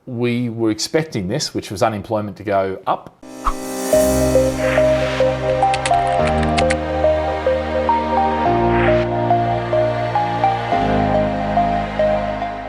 we were expecting this, which was unemployment to go up.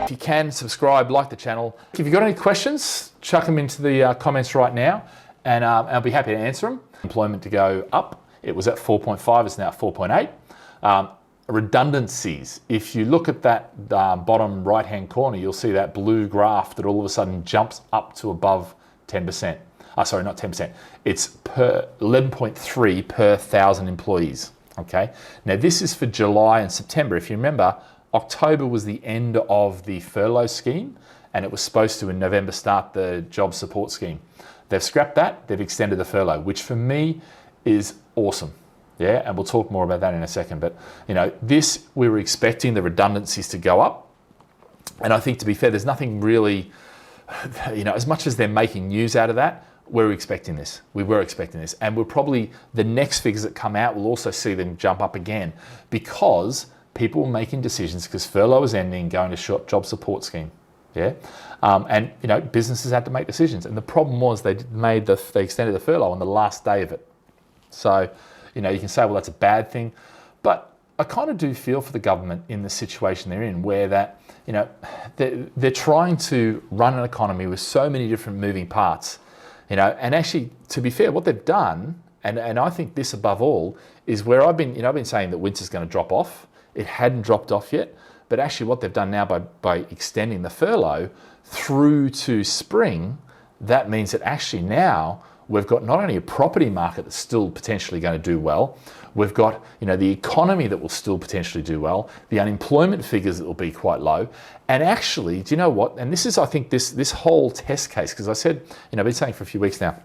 If you can, subscribe, like the channel. If you've got any questions, chuck them into the comments right now, and I'll be happy to answer them. Employment to go up. It was at 4.5, it's now at 4.8. Redundancies. If you look at that bottom right-hand corner, you'll see that blue graph that all of a sudden jumps up to above 10%. Sorry, not 10%. It's per 11.3 per 1,000 employees. Okay. Now this is for July and September. If you remember, October was the end of the furlough scheme, and it was supposed to in November start the job support scheme. They've scrapped that. They've extended the furlough, which for me is awesome. Yeah, and we'll talk more about that in a second. But this, we were expecting the redundancies to go up, and I think, to be fair, there's nothing really, as much as they're making news out of that, we're expecting this. We were expecting this, and we'll probably, the next figures that come out, we'll also see them jump up again, because people were making decisions because furlough was ending, going to short job support scheme. Yeah, and businesses had to make decisions, and the problem was they extended the furlough on the last day of it. So, you can say, well, that's a bad thing, but I kind of do feel for the government in the situation they're in, where that, they're trying to run an economy with so many different moving parts, and actually, to be fair, what they've done, and I think this above all, is where I've been saying that winter's going to drop off. It hadn't dropped off yet, but actually what they've done now by extending the furlough through to spring, that means that actually now we've got not only a property market that's still potentially going to do well, we've got the economy that will still potentially do well, the unemployment figures that will be quite low, and actually, do you know what? And this is, I think, this whole test case, because I said, I've been saying for a few weeks now,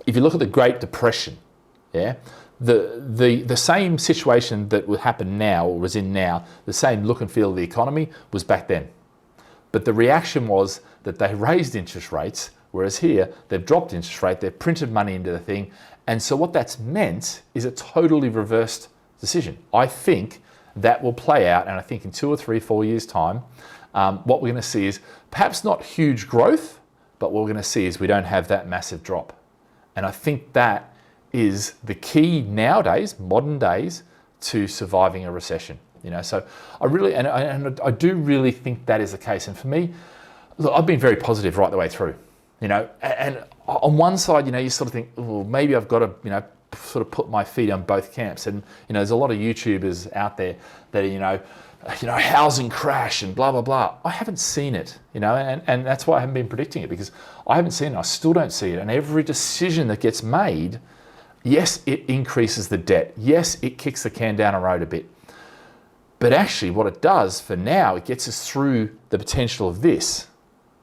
if you look at the Great Depression, yeah, the same situation that would happen now, or was in now, the same look and feel of the economy was back then. But the reaction was that they raised interest rates, whereas here they've dropped interest rate, they've printed money into the thing. And so what that's meant is a totally reversed decision. I think that will play out, and I think in 2 or 3, 4 years' time, what we're going to see is perhaps not huge growth, but what we're going to see is we don't have that massive drop. And I think that is the key nowadays, modern days, to surviving a recession. So I really, and I do really think that is the case. And for me, look, I've been very positive right the way through. And on one side, you sort of think, well, maybe I've got to, sort of put my feet on both camps. And, there's a lot of YouTubers out there that are, housing crash and blah, blah, blah. I haven't seen it, and that's why I haven't been predicting it, because I haven't seen it. I still don't see it. And every decision that gets made, yes, it increases the debt. Yes, it kicks the can down the road a bit. But actually what it does for now, it gets us through the potential of this.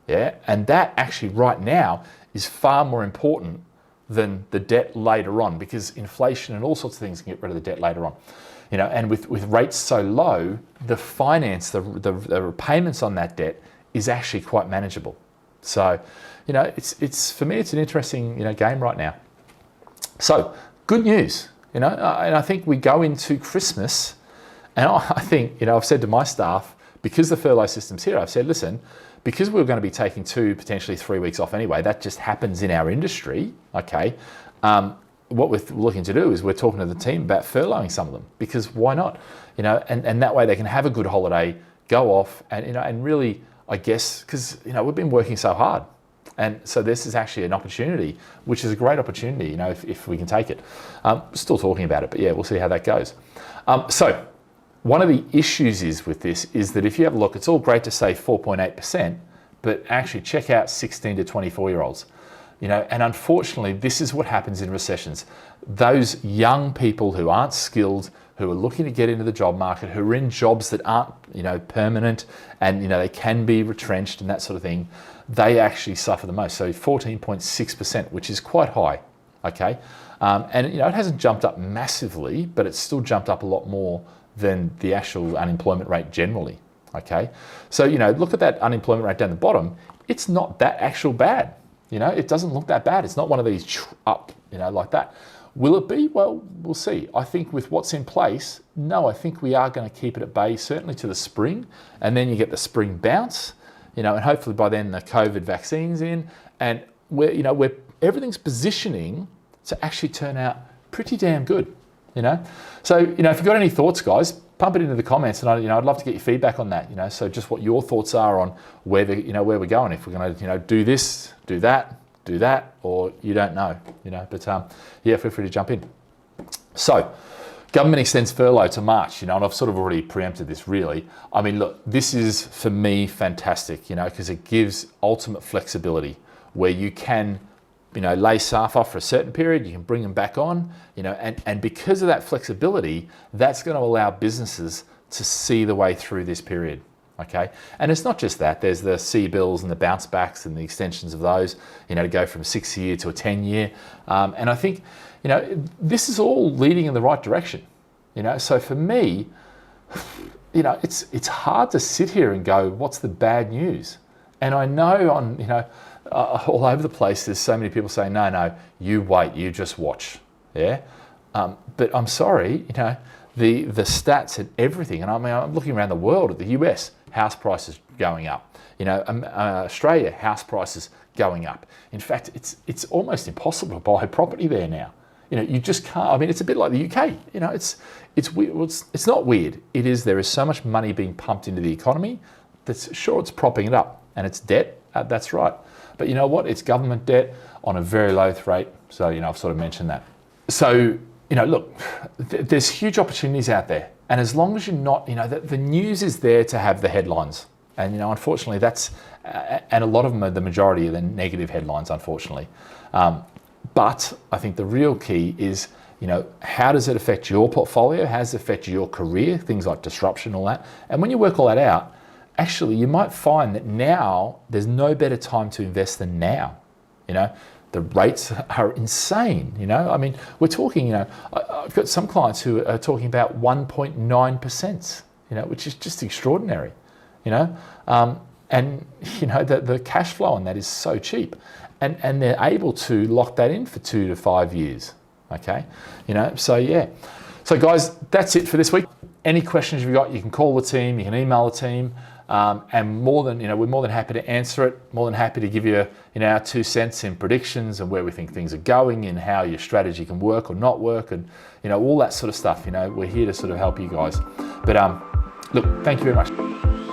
Yeah, and that actually right now is far more important than the debt later on, because inflation and all sorts of things can get rid of the debt later on. And with rates so low, the repayments on that debt is actually quite manageable. So, it's for me, it's an interesting game right now. So good news, and I think we go into Christmas, and I think I've said to my staff, because the furlough system's here, I've said, listen, because we're going to be taking 2, potentially 3 weeks off anyway, that just happens in our industry, okay? What we're looking to do is we're talking to the team about furloughing some of them, because why not? And that way they can have a good holiday, go off, and really, I guess, because we've been working so hard, and so this is actually an opportunity, which is a great opportunity, if we can take it. Still talking about it, but yeah, we'll see how that goes. So one of the issues with this is that if you have a look, it's all great to say 4.8%, but actually check out 16 to 24-year-olds. And unfortunately, this is what happens in recessions. Those young people who aren't skilled, who are looking to get into the job market, who are in jobs that aren't, permanent, and, they can be retrenched and that sort of thing, they actually suffer the most. So 14.6%, which is quite high, okay? And, it hasn't jumped up massively, but it's still jumped up a lot more than the actual unemployment rate generally, okay? So, look at that unemployment rate down the bottom. It's not that actual bad. It doesn't look that bad. It's not one of these up, like that. Will it be? Well, we'll see. I think with what's in place, no, I think we are going to keep it at bay, certainly to the spring. And then you get the spring bounce, and hopefully by then the COVID vaccine's in, and everything's positioning to actually turn out pretty damn good, So, if you've got any thoughts, guys, pump it into the comments, and I'd love to get your feedback on that, So just what your thoughts are on where we're going, if we're going to, do this, do that, or you don't know, But yeah, feel free to jump in. So, government extends furlough to March, and I've sort of already preempted this really. I mean, look, this is for me fantastic, because it gives ultimate flexibility where you can, lay staff off for a certain period, you can bring them back on, and because of that flexibility, that's going to allow businesses to see the way through this period. Okay, and it's not just that. There's the C-bills and the bounce backs and the extensions of those, to go from 6-year to a 10-year. And I think, this is all leading in the right direction. So for me, it's hard to sit here and go, what's the bad news? And I know all over the place, there's so many people saying, no, you wait, you just watch. Yeah, but I'm sorry, the stats and everything, and I'm looking around the world at the US, house prices going up. Australia, house prices going up. In fact, it's almost impossible to buy property there now. You just can't. I mean, it's a bit like the UK. It's weird. Well, it's not weird. It is. There is so much money being pumped into the economy that's sure it's propping it up, and it's debt. That's right. But you know what? It's government debt on a very low rate. So I've sort of mentioned that. So look, there's huge opportunities out there. And as long as you're not, the news is there to have the headlines. And, unfortunately that's, and a lot of them are the majority of the negative headlines, unfortunately. But I think the real key is, how does it affect your portfolio? How does it affect your career? Things like disruption, all that. And when you work all that out, actually you might find that now there's no better time to invest than now. The rates are insane, I mean, we're talking, I've got some clients who are talking about 1.9%, which is just extraordinary, and, the cash flow on that is so cheap, and they're able to lock that in for 2 to 5 years, okay? So yeah. So guys, that's it for this week. Any questions you've got, you can call the team, you can email the team. And we're more than happy to answer it, more than happy to give you, our 2 cents in predictions and where we think things are going and how your strategy can work or not work and, all that sort of stuff. We're here to sort of help you guys. But look, thank you very much.